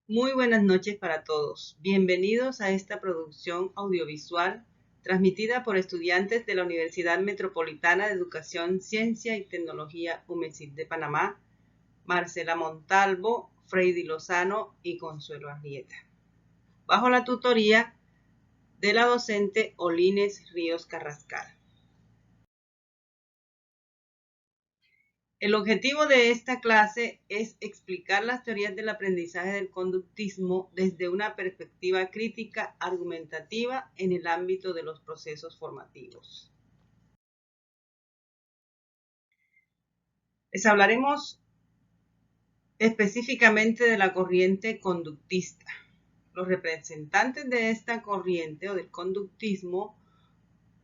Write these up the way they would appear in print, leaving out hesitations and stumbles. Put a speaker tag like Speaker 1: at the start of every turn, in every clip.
Speaker 1: Muy buenas noches para todos. Bienvenidos a esta producción audiovisual transmitida por estudiantes de la Universidad Metropolitana de Educación, Ciencia y Tecnología UMESIT de Panamá, Marcela Montalvo, Freddy Lozano y Consuelo Arrieta, bajo la tutoría de la docente Olines Ríos Carrascal. El objetivo de esta clase es explicar las teorías del aprendizaje del conductismo desde una perspectiva crítica argumentativa en el ámbito de los procesos formativos. Les hablaremos específicamente de la corriente conductista. Los representantes de esta corriente o del conductismo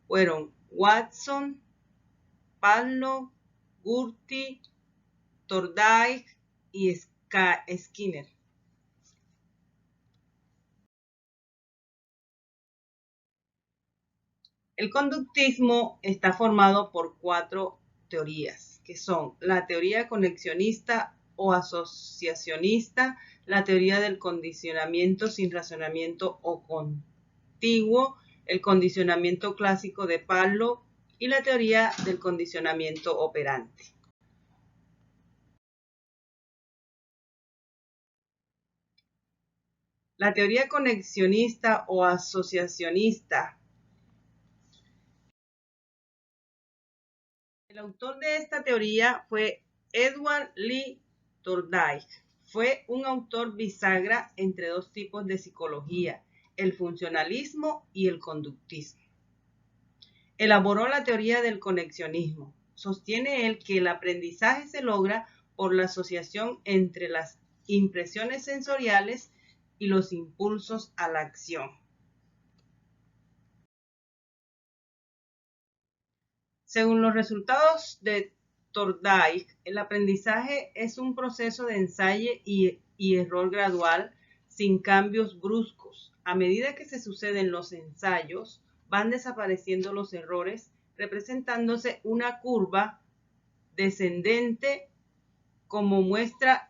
Speaker 1: fueron Watson, Pavlov, Gurdjieff, Thorndike y Skinner. El conductismo está formado por 4 teorías, que son la teoría conexionista o asociacionista, la teoría del condicionamiento sin razonamiento o contiguo, el condicionamiento clásico de Pavlov y la teoría del condicionamiento operante. La teoría conexionista o asociacionista. El autor de esta teoría fue Edward Lee Thorndike. Fue un autor bisagra entre dos tipos de psicología, el funcionalismo y el conductismo. Elaboró la teoría del conexionismo. Sostiene él que el aprendizaje se logra por la asociación entre las impresiones sensoriales y los impulsos a la acción. Según los resultados de Thorndike, el aprendizaje es un proceso de ensayo y error gradual sin cambios bruscos. A medida que se suceden los ensayos, van desapareciendo los errores, representándose una curva descendente que muestra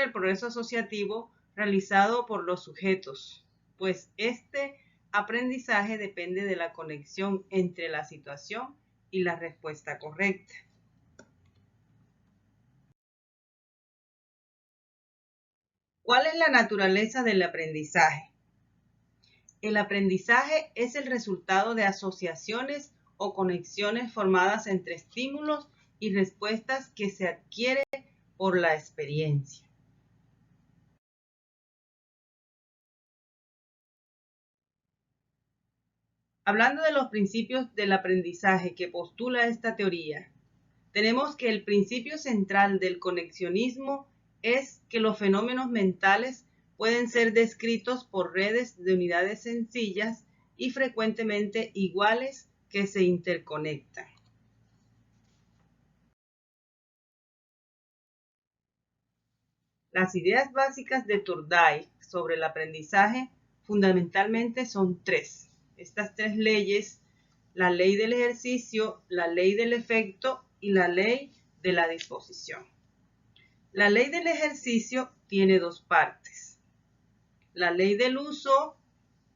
Speaker 1: el progreso asociativo realizado por los sujetos, pues este aprendizaje depende de la conexión entre la situación y la respuesta correcta. ¿Cuál es la naturaleza del aprendizaje? El aprendizaje es el resultado de asociaciones o conexiones formadas entre estímulos y respuestas que se adquiere por la experiencia. Hablando de los principios del aprendizaje que postula esta teoría, tenemos que el principio central del conexionismo es que los fenómenos mentales pueden ser descritos por redes de unidades sencillas y frecuentemente iguales que se interconectan. Las ideas básicas de Thorndike sobre el aprendizaje fundamentalmente son 3. Estas 3 leyes, la ley del ejercicio, la ley del efecto y la ley de la disposición. La ley del ejercicio tiene 2 partes, la ley del uso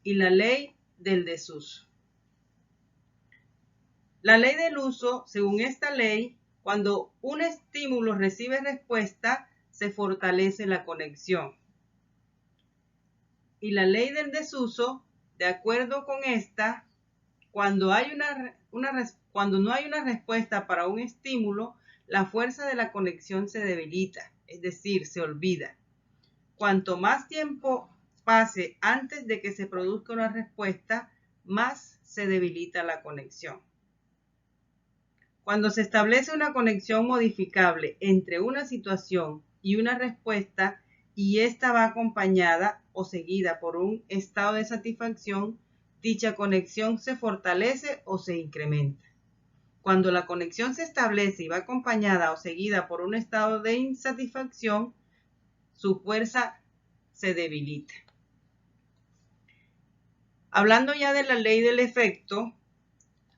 Speaker 1: y la ley del desuso. La ley del uso, según esta ley, cuando un estímulo recibe respuesta, se fortalece la conexión. Y la ley del desuso, de acuerdo con esta, cuando no hay una respuesta para un estímulo, la fuerza de la conexión se debilita, es decir, se olvida. Cuanto más tiempo pase antes de que se produzca una respuesta, más se debilita la conexión. Cuando se establece una conexión modificable entre una situación y una respuesta, y esta va acompañada o seguida por un estado de satisfacción, dicha conexión se fortalece o se incrementa. Cuando la conexión se establece y va acompañada o seguida por un estado de insatisfacción, su fuerza se debilita. Hablando ya de la ley del efecto,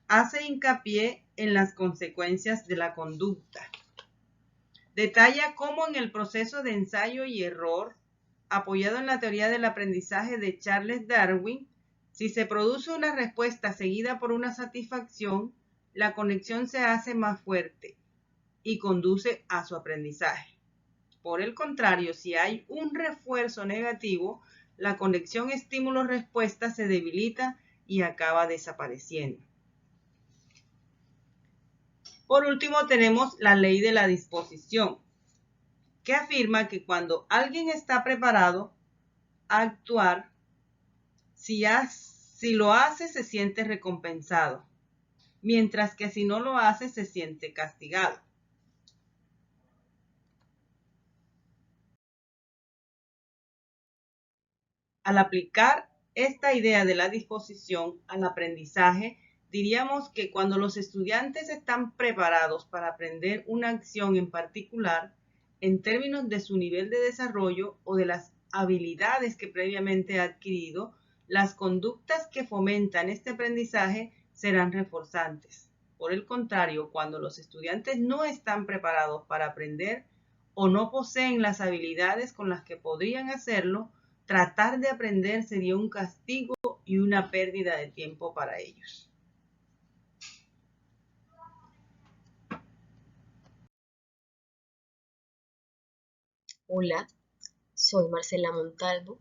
Speaker 1: hace hincapié en las consecuencias de la conducta. Detalla cómo en el proceso de ensayo y error, apoyado en la teoría del aprendizaje de Charles Darwin, si se produce una respuesta seguida por una satisfacción, la conexión se hace más fuerte y conduce a su aprendizaje. Por el contrario, si hay un refuerzo negativo, la conexión estímulo-respuesta se debilita y acaba desapareciendo. Por último, tenemos la ley de la disposición, que afirma que cuando alguien está preparado a actuar, si lo hace, se siente recompensado, mientras que si no lo hace, se siente castigado. Al aplicar esta idea de la disposición al aprendizaje, diríamos que cuando los estudiantes están preparados para aprender una acción en particular, en términos de su nivel de desarrollo o de las habilidades que previamente ha adquirido, las conductas que fomentan este aprendizaje serán reforzantes. Por el contrario, cuando los estudiantes no están preparados para aprender o no poseen las habilidades con las que podrían hacerlo, tratar de aprender sería un castigo y una pérdida de tiempo para ellos.
Speaker 2: Hola, soy Marcela Montalvo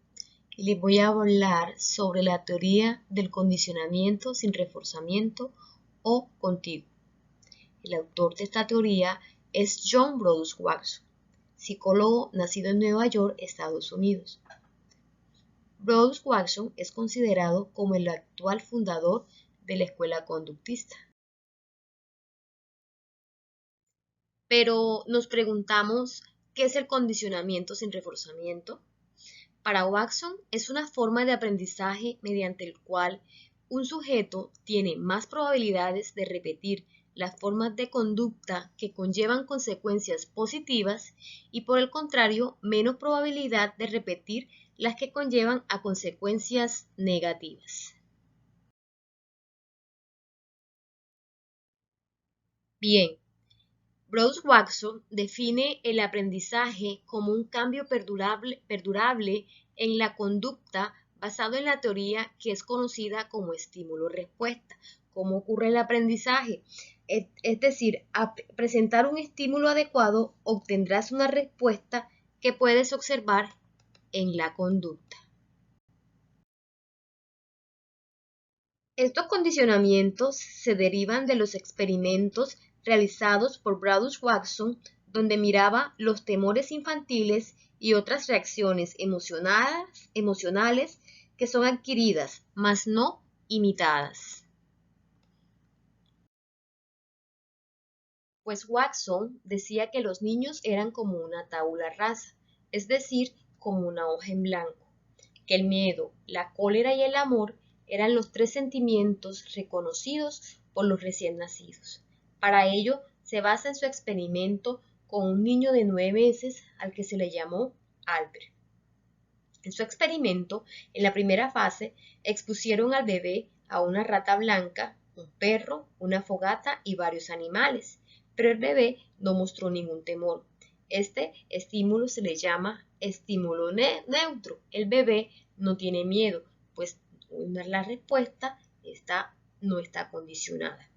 Speaker 2: y les voy a hablar sobre la teoría del condicionamiento sin reforzamiento o contigo. El autor de esta teoría es John Brodus Watson, psicólogo nacido en Nueva York, Estados Unidos. Brodus Watson es considerado como el actual fundador de la escuela conductista. Pero nos preguntamos, ¿qué es el condicionamiento sin reforzamiento? Para Watson es una forma de aprendizaje mediante el cual un sujeto tiene más probabilidades de repetir las formas de conducta que conllevan consecuencias positivas y por el contrario menos probabilidad de repetir las que conllevan a consecuencias negativas. Bien, Brodus Watson define el aprendizaje como un cambio perdurable en la conducta basado en la teoría que es conocida como estímulo-respuesta. ¿Cómo ocurre el aprendizaje? Es decir, a presentar un estímulo adecuado obtendrás una respuesta que puedes observar en la conducta. Estos condicionamientos se derivan de los experimentos realizados por Brodus Watson, donde miraba los temores infantiles y otras reacciones emocionales que son adquiridas, mas no imitadas. Pues Watson decía que los niños eran como una tabula rasa, es decir, como una hoja en blanco, que el miedo, la cólera y el amor eran los tres sentimientos reconocidos por los recién nacidos. Para ello, se basa en su experimento con un niño de 9 meses al que se le llamó Albert. En su experimento, en la primera fase, expusieron al bebé a una rata blanca, un perro, una fogata y varios animales, pero el bebé no mostró ningún temor. Este estímulo se le llama estímulo neutro. El bebé no tiene miedo, pues la respuesta no está condicionada.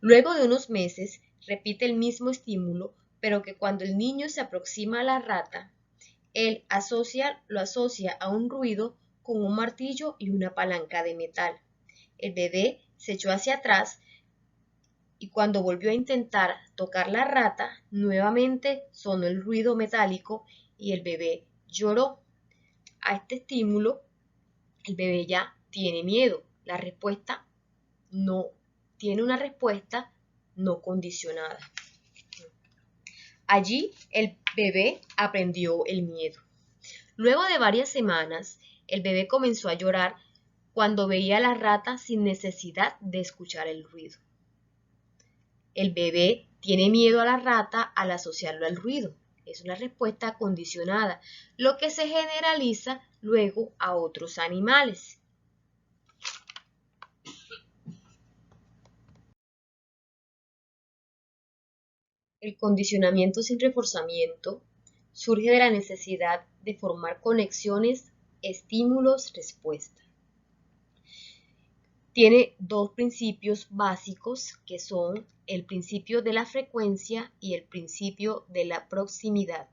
Speaker 2: Luego de unos meses, repite el mismo estímulo, pero que cuando el niño se aproxima a la rata, él lo asocia a un ruido con un martillo y una palanca de metal. El bebé se echó hacia atrás y cuando volvió a intentar tocar la rata, nuevamente sonó el ruido metálico y el bebé lloró. A este estímulo, el bebé ya tiene miedo. La respuesta no tiene una respuesta no condicionada. Allí el bebé aprendió el miedo. Luego de varias semanas, el bebé comenzó a llorar cuando veía a la rata sin necesidad de escuchar el ruido. El bebé tiene miedo a la rata al asociarlo al ruido. Es una respuesta condicionada, lo que se generaliza luego a otros animales. El condicionamiento sin reforzamiento surge de la necesidad de formar conexiones estímulos-respuesta. Tiene dos principios básicos que son el principio de la frecuencia y el principio de la proximidad.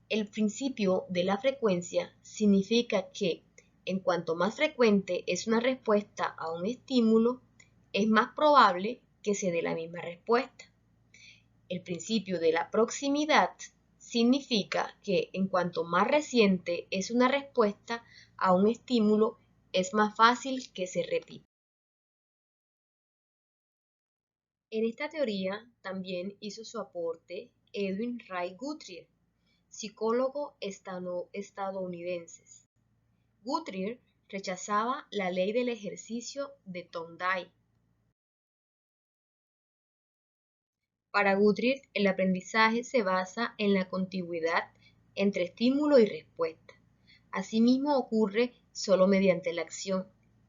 Speaker 2: El principio de la frecuencia significa que en cuanto más frecuente es una respuesta a un estímulo, es más probable que se dé la misma respuesta. El principio de la proximidad significa que en cuanto más reciente es una respuesta a un estímulo, es más fácil que se repita. En esta teoría también hizo su aporte Edwin Ray Guthrie, psicólogo estadounidense. Guthrie rechazaba la ley del ejercicio de Thorndike. Para Guthrie, el aprendizaje se basa en la contigüidad entre estímulo y respuesta. Asimismo ocurre solo mediante la acción,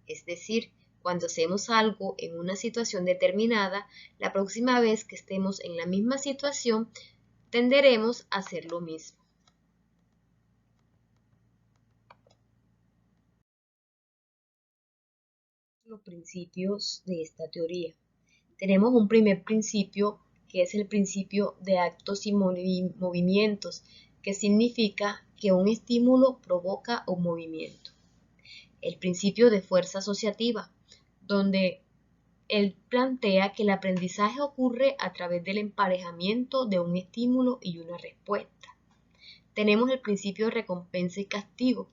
Speaker 2: es decir, cuando hacemos algo en una situación determinada, la próxima vez que estemos en la misma situación, tenderemos a hacer lo mismo. Los principios de esta teoría. Tenemos un primer principio que es el principio de actos y movimientos, que significa que un estímulo provoca un movimiento. El principio de fuerza asociativa, donde él plantea que el aprendizaje ocurre a través del emparejamiento de un estímulo y una respuesta. Tenemos el principio de recompensa y castigo.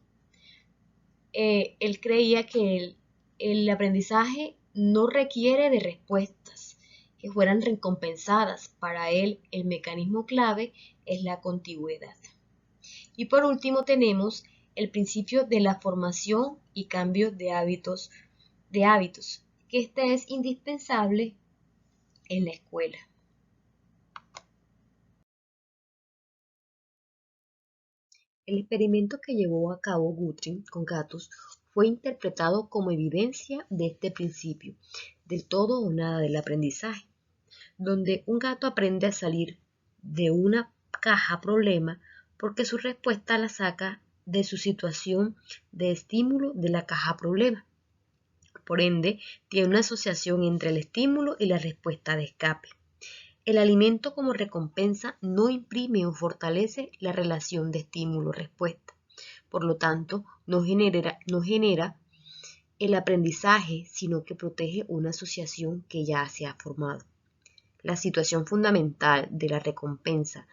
Speaker 2: Él creía que el aprendizaje no requiere de respuestas que fueran recompensadas. Para él, el mecanismo clave es la contigüidad. Y por último tenemos el principio de la formación y cambio de hábitos, que este es indispensable en la escuela. El experimento que llevó a cabo Guthrie con gatos fue interpretado como evidencia de este principio, del todo o nada del aprendizaje, donde un gato aprende a salir de una caja problema porque su respuesta la saca de su situación de estímulo de la caja problema. Por ende, tiene una asociación entre el estímulo y la respuesta de escape. El alimento como recompensa no imprime o fortalece la relación de estímulo-respuesta. Por lo tanto, no genera el aprendizaje, sino que protege una asociación que ya se ha formado. La situación fundamental de la recompensa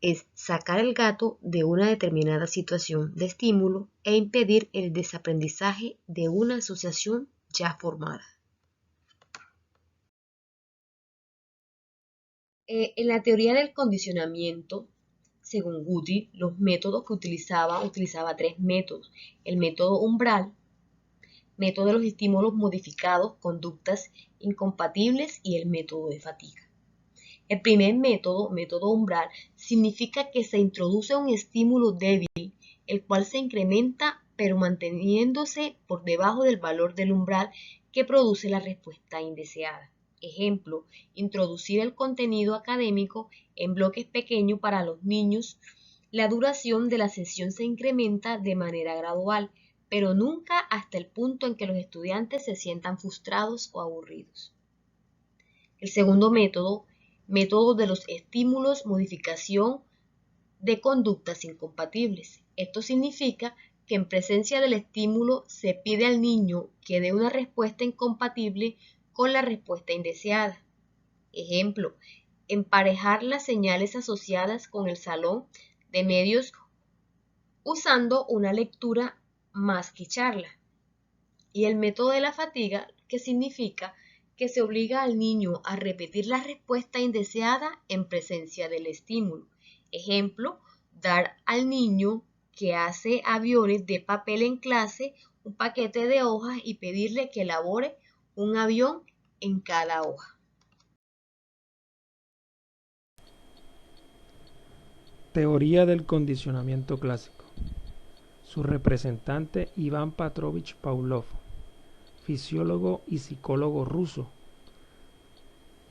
Speaker 2: es sacar al gato de una determinada situación de estímulo e impedir el desaprendizaje de una asociación ya formada. En la teoría del condicionamiento, según Guthrie, los métodos que utilizaba tres métodos. El método umbral, método de los estímulos modificados, conductas incompatibles y el método de fatiga. El primer método, método umbral, significa que se introduce un estímulo débil, el cual se incrementa pero manteniéndose por debajo del valor del umbral que produce la respuesta indeseada. Ejemplo, introducir el contenido académico en bloques pequeños para los niños. La duración de la sesión se incrementa de manera gradual, pero nunca hasta el punto en que los estudiantes se sientan frustrados o aburridos. El segundo método, método de los estímulos, modificación de conductas incompatibles. Esto significa que en presencia del estímulo se pide al niño que dé una respuesta incompatible con la respuesta indeseada. Ejemplo, emparejar las señales asociadas con el salón de medios usando una lectura más que charla. Y el método de la fatiga, que significa que se obliga al niño a repetir la respuesta indeseada en presencia del estímulo. Ejemplo, dar al niño que hace aviones de papel en clase un paquete de hojas y pedirle que elabore un avión en cada hoja.
Speaker 3: Teoría del condicionamiento clásico. Su representante Iván Petrovich Pavlov, fisiólogo y psicólogo ruso.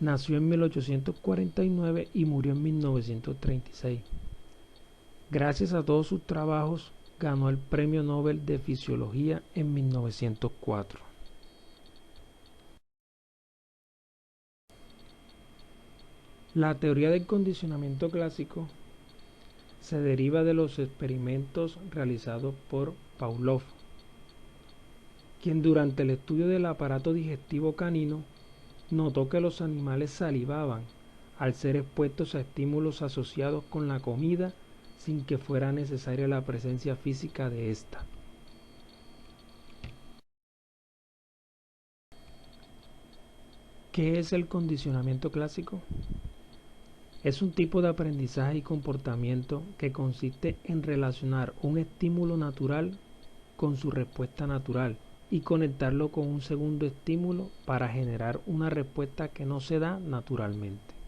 Speaker 3: Nació en 1849 y murió en 1936. Gracias a todos sus trabajos, ganó el Premio Nobel de Fisiología en 1904. La teoría del condicionamiento clásico se deriva de los experimentos realizados por Pavlov, quien durante el estudio del aparato digestivo canino notó que los animales salivaban al ser expuestos a estímulos asociados con la comida sin que fuera necesaria la presencia física de ésta. ¿Qué es el condicionamiento clásico? Es un tipo de aprendizaje y comportamiento que consiste en relacionar un estímulo natural con su respuesta natural y conectarlo con un segundo estímulo para generar una respuesta que no se da naturalmente.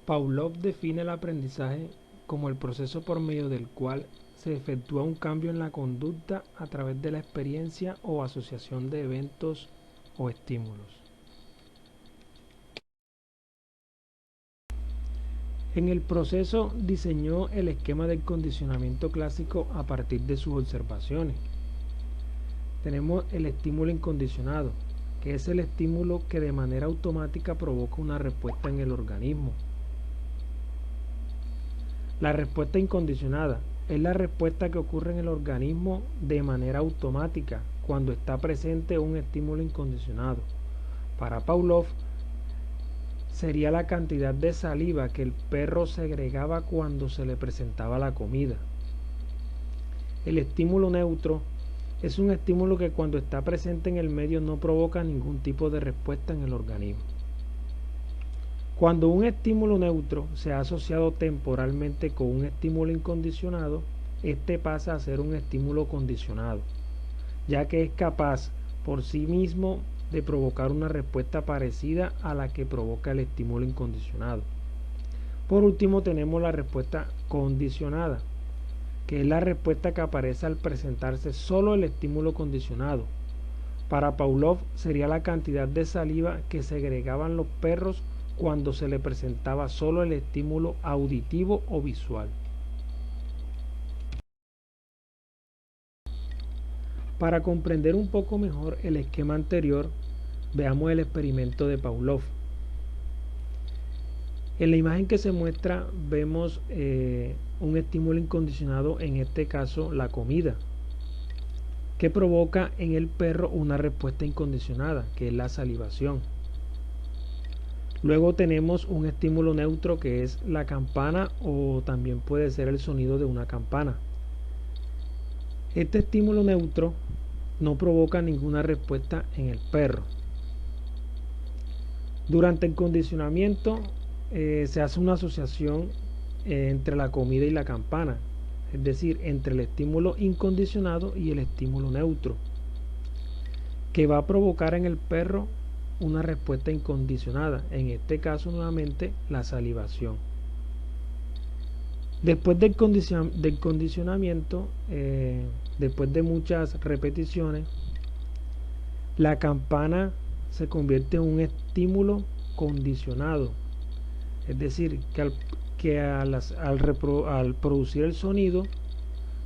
Speaker 3: Pavlov define el aprendizaje como el proceso por medio del cual se efectúa un cambio en la conducta a través de la experiencia o asociación de eventos o estímulos. En el proceso diseñó el esquema del condicionamiento clásico a partir de sus observaciones. Tenemos el estímulo incondicionado, que es el estímulo que de manera automática provoca una respuesta en el organismo. La respuesta incondicionada es la respuesta que ocurre en el organismo de manera automática cuando está presente un estímulo incondicionado. Para Pavlov, sería la cantidad de saliva que el perro segregaba cuando se le presentaba la comida. El estímulo neutro es un estímulo que cuando está presente en el medio no provoca ningún tipo de respuesta en el organismo. Cuando un estímulo neutro se ha asociado temporalmente con un estímulo incondicionado, este pasa a ser un estímulo condicionado, ya que es capaz por sí mismo de provocar una respuesta parecida a la que provoca el estímulo incondicionado. Por último tenemos la respuesta condicionada, que es la respuesta que aparece al presentarse solo el estímulo condicionado. Para Pavlov sería la cantidad de saliva que segregaban los perros cuando se le presentaba solo el estímulo auditivo o visual. Para comprender un poco mejor el esquema anterior, veamos el experimento de Pavlov. En la imagen que se muestra vemos un estímulo incondicionado, en este caso la comida, que provoca en el perro una respuesta incondicionada, que es la salivación. Luego tenemos un estímulo neutro, que es la campana, o también puede ser el sonido de una campana. Este estímulo neutro no provoca ninguna respuesta en el perro. Durante el condicionamiento se hace una asociación entre la comida y la campana, es decir, entre el estímulo incondicionado y el estímulo neutro, que va a provocar en el perro una respuesta incondicionada, en este caso nuevamente la salivación. Después del condicionamiento, después de muchas repeticiones, la campana se convierte en un estímulo condicionado, es decir, que al producir el sonido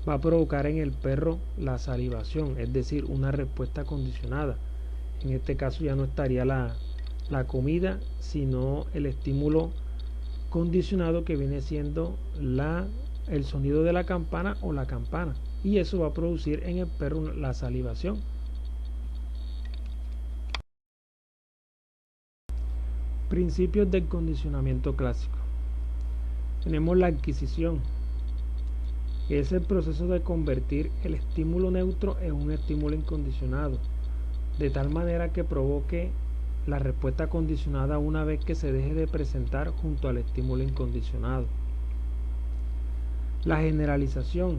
Speaker 3: va a provocar en el perro la salivación, es decir, una respuesta condicionada. En este caso ya no estaría la comida, sino el estímulo condicionado, que viene siendo el sonido de la campana o la campana, y eso va a producir en el perro la salivación. Principios del condicionamiento clásico. Tenemos la adquisición, que es el proceso de convertir el estímulo neutro en un estímulo incondicionado, de tal manera que provoque la respuesta condicionada una vez que se deje de presentar junto al estímulo incondicionado. La generalización.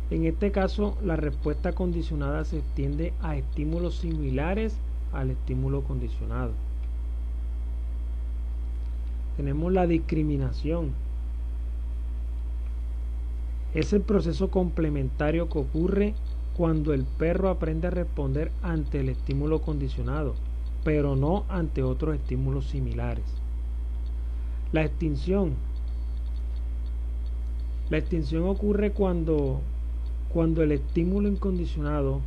Speaker 3: En este caso, la respuesta condicionada se extiende a estímulos similares al estímulo condicionado. Tenemos la discriminación. Es el proceso complementario que ocurre cuando el perro aprende a responder ante el estímulo condicionado, pero no ante otros estímulos similares. La extinción ocurre cuando el estímulo incondicionado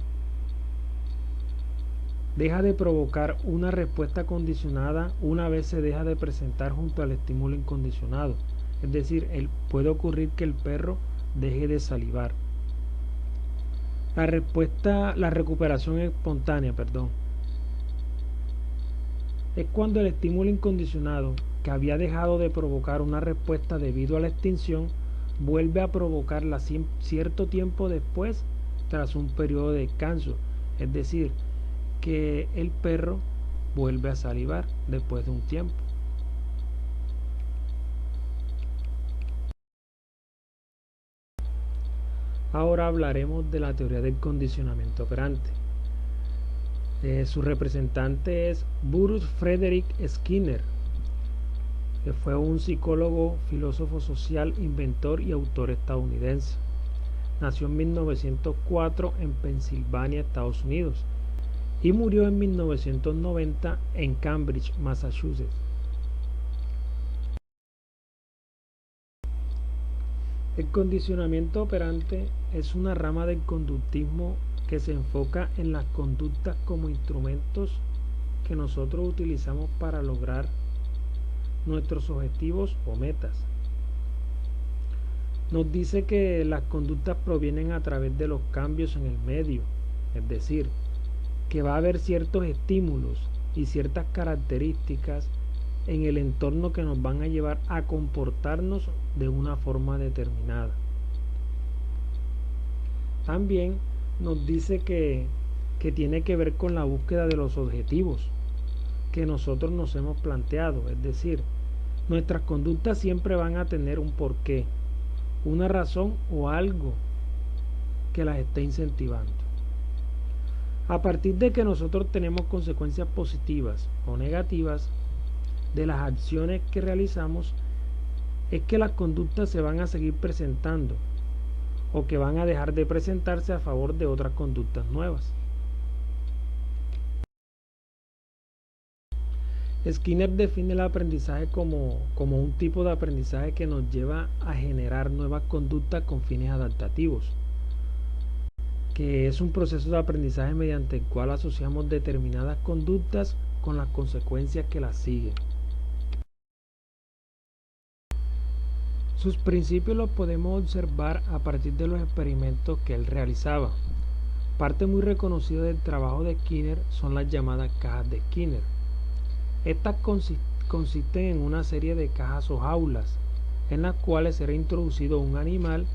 Speaker 3: deja de provocar una respuesta condicionada una vez se deja de presentar junto al estímulo incondicionado. Es decir, puede ocurrir que el perro deje de salivar. La recuperación espontánea, es cuando el estímulo incondicionado, que había dejado de provocar una respuesta debido a la extinción, vuelve a provocarla cierto tiempo después, tras un periodo de descanso. Es decir, que el perro vuelve a salivar después de un tiempo. Ahora hablaremos de la teoría del condicionamiento operante. Su representante es Bruce Frederick Skinner, que fue un psicólogo, filósofo social, inventor y autor estadounidense. Nació en 1904 en Pensilvania, Estados Unidos, y murió en 1990 en Cambridge, Massachusetts. El condicionamiento operante es una rama del conductismo que se enfoca en las conductas como instrumentos que nosotros utilizamos para lograr nuestros objetivos o metas. Nos dice que las conductas provienen a través de los cambios en el medio, es decir, que va a haber ciertos estímulos y ciertas características en el entorno que nos van a llevar a comportarnos de una forma determinada. También nos dice que tiene que ver con la búsqueda de los objetivos que nosotros nos hemos planteado, es decir, nuestras conductas siempre van a tener un porqué, una razón o algo que las esté incentivando. A partir de que nosotros tenemos consecuencias positivas o negativas de las acciones que realizamos, es que las conductas se van a seguir presentando o que van a dejar de presentarse a favor de otras conductas nuevas. Skinner define el aprendizaje como un tipo de aprendizaje que nos lleva a generar nuevas conductas con fines adaptativos, que es un proceso de aprendizaje mediante el cual asociamos determinadas conductas con las consecuencias que las siguen. Sus principios los podemos observar a partir de los experimentos que él realizaba. Parte muy reconocida del trabajo de Skinner son las llamadas cajas de Skinner. Estas consisten en una serie de cajas o jaulas en las cuales era introducido un animal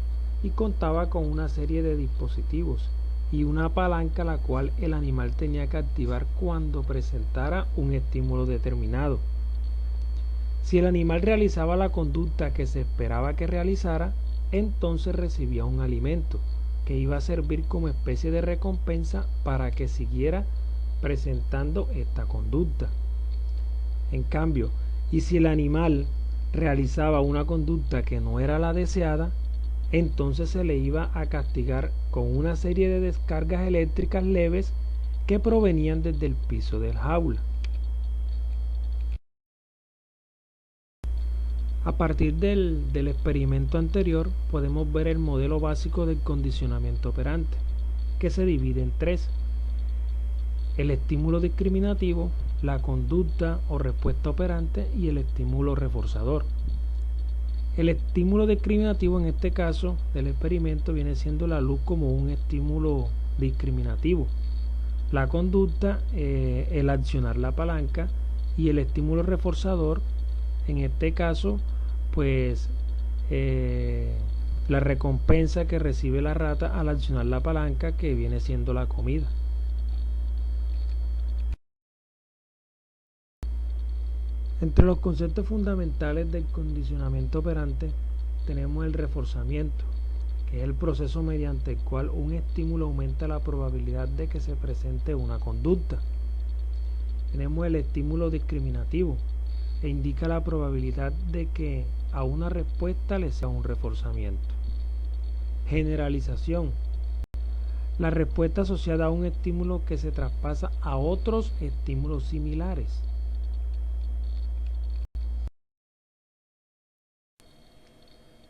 Speaker 3: y contaba con una serie de dispositivos y una palanca la cual el animal tenía que activar cuando presentara un estímulo determinado. Si el animal realizaba la conducta que se esperaba que realizara, entonces recibía un alimento que iba a servir como especie de recompensa para que siguiera presentando esta conducta. En cambio, y si el animal realizaba una conducta que no era la deseada, entonces se le iba a castigar con una serie de descargas eléctricas leves que provenían desde el piso del jaula. A partir del experimento anterior podemos ver el modelo básico del condicionamiento operante, que se divide en tres: el estímulo discriminativo, la conducta o respuesta operante y el estímulo reforzador. El estímulo discriminativo en este caso del experimento viene siendo la luz como un estímulo discriminativo, la conducta, el accionar la palanca, y el estímulo reforzador en este caso pues la recompensa que recibe la rata al accionar la palanca, que viene siendo la comida. Entre los conceptos fundamentales del condicionamiento operante tenemos el reforzamiento, que es el proceso mediante el cual un estímulo aumenta la probabilidad de que se presente una conducta. Tenemos el estímulo discriminativo, e indica la probabilidad de que a una respuesta le sea un reforzamiento. Generalización. la respuesta asociada a un estímulo que se traspasa a otros estímulos similares.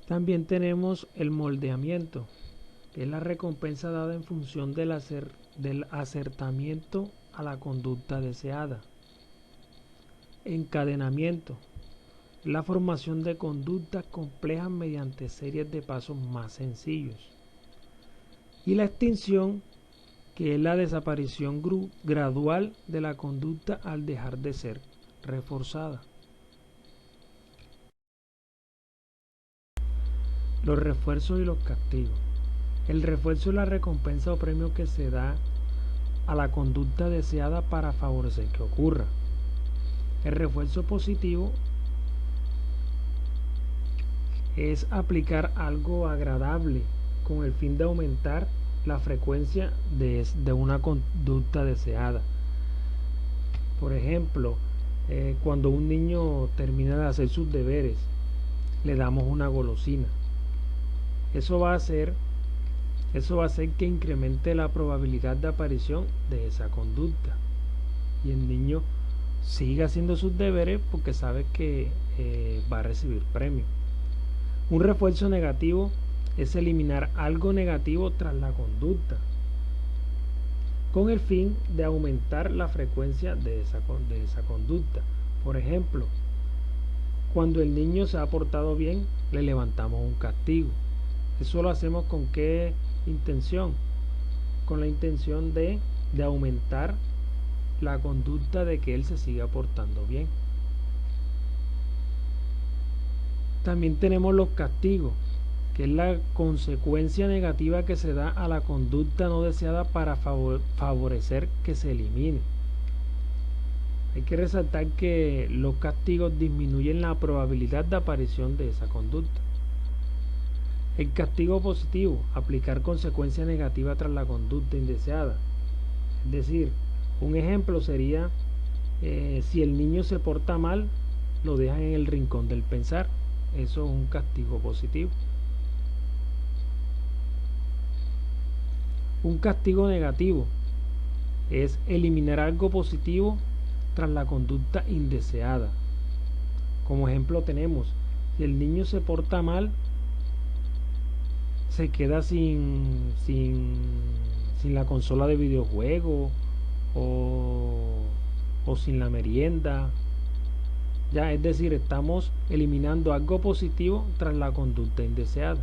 Speaker 3: También tenemos el moldeamiento, que es la recompensa dada en función del acertamiento a la conducta deseada. Encadenamiento, la formación de conductas complejas mediante series de pasos más sencillos. Y la extinción, que es la desaparición gradual de la conducta al dejar de ser reforzada. Los refuerzos y los castigos. El refuerzo es la recompensa o premio que se da a la conducta deseada para favorecer que ocurra. El refuerzo positivo es aplicar algo agradable con el fin de aumentar la frecuencia de una conducta deseada. Por ejemplo, cuando un niño termina de hacer sus deberes, le damos una golosina. Eso va a hacer que incremente la probabilidad de aparición de esa conducta. Y el niño sigue haciendo sus deberes porque sabe que va a recibir premio. Un refuerzo negativo es eliminar algo negativo tras la conducta, con el fin de aumentar la frecuencia de esa conducta. Por ejemplo, cuando el niño se ha portado bien, le levantamos un castigo. Eso lo hacemos ¿con qué intención? Con la intención de aumentar la conducta de que él se siga portando bien. También tenemos los castigos, que es la consecuencia negativa que se da a la conducta no deseada para favorecer que se elimine. Hay que resaltar que los castigos disminuyen la probabilidad de aparición de esa conducta. El castigo positivo, aplicar consecuencia negativa tras la conducta indeseada. Es decir, un ejemplo sería, si el niño se porta mal, lo dejan en el rincón del pensar. Eso es un castigo positivo. Un castigo negativo es eliminar algo positivo tras la conducta indeseada. Como ejemplo tenemos, si el niño se porta mal, se queda sin la consola de videojuego o sin la merienda. Ya, es decir, estamos eliminando algo positivo tras la conducta indeseada.